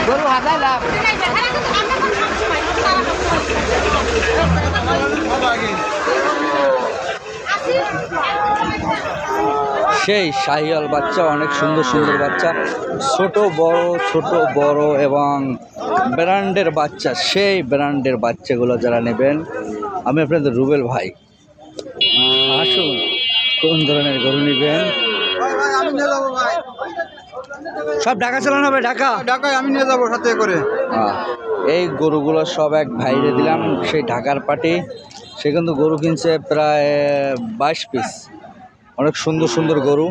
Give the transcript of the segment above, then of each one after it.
গরু হাজার লাভ সেই শাহিওয়াল বাচ্চা, অনেক সুন্দর সুন্দর বাচ্চা, ছোট বড় এবং ব্র্যান্ডের বাচ্চা, সেই ব্র্যান্ডের বাচ্চাগুলো যারা নেবেন, আমি আপনাদের রুবেল ভাই। আসুন, কোন ধরনের গরু নেবেন? সব ঢাকা চালানো হবে, ঢাকায় আমি নিয়ে যাবো সাথে করে। এই গরুগুলো সব এক ভাইরে দিলাম, সেই ঢাকার পার্টি। সে কিন্তু গরু কিনছে প্রায় 22 পিস, অনেক সুন্দর সুন্দর গরু।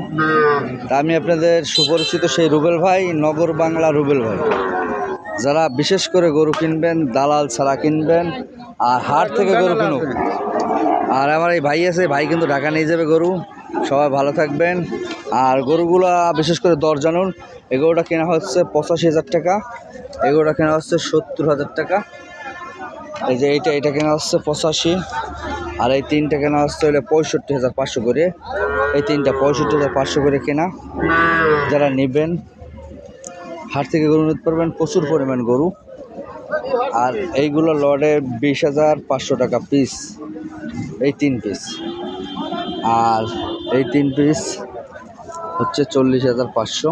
তা আমি আপনাদের সুপরিচিত সেই রুবেল ভাই, নগর বাংলা রুবেল ভাই। যারা বিশেষ করে গরু কিনবেন, দালাল ছাড়া কিনবেন, আর হাট থেকে গরু কিনুন। আর আমার এই ভাই আছে, ভাই কিন্তু ঢাকা নিয়ে যাবে গরু। সবাই ভালো থাকবেন। আর গরুগুলো বিশেষ করে দর জানুন। এগুলোটা কেনা হচ্ছে 85,000 টাকা, এগুলোটা কেনা হচ্ছে 70,000 টাকা। এই যে এটা কেনা হচ্ছে 85, আর এই তিনটা কেনা হচ্ছে হলে 65,500 করে। এই তিনটা 65,500 করে কেনা। যারা নেবেন হাট থেকে গরু নিতে পারবেন, প্রচুর পরিমাণ গরু। আর এইগুলো লড়ে 20,500 টাকা পিস, এই 3 পিস। আর এই 3 পিস হচ্ছে 40,500।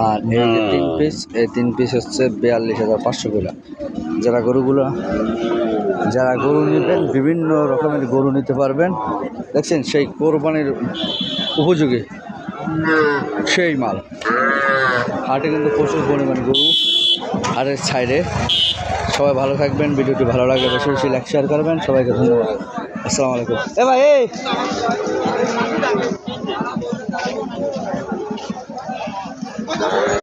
আর এই যে 3 পিস, এই 3 পিস হচ্ছে 42,500 করে। যারা গরু নেবেন, বিভিন্ন রকমের গরু নিতে পারবেন। দেখছেন, সেই কোরবানির উপযোগী সেই মাল। হাটে কিন্তু প্রচুর পরিমাণ গরু, হাটের সাইডে। সবাই ভালো থাকবেন। ভিডিওটি ভালো লাগলে বেশি বেশি লাইক শেয়ার করবেন। সবাইকে ধন্যবাদ। আসসালামু আলাইকুম। ভাই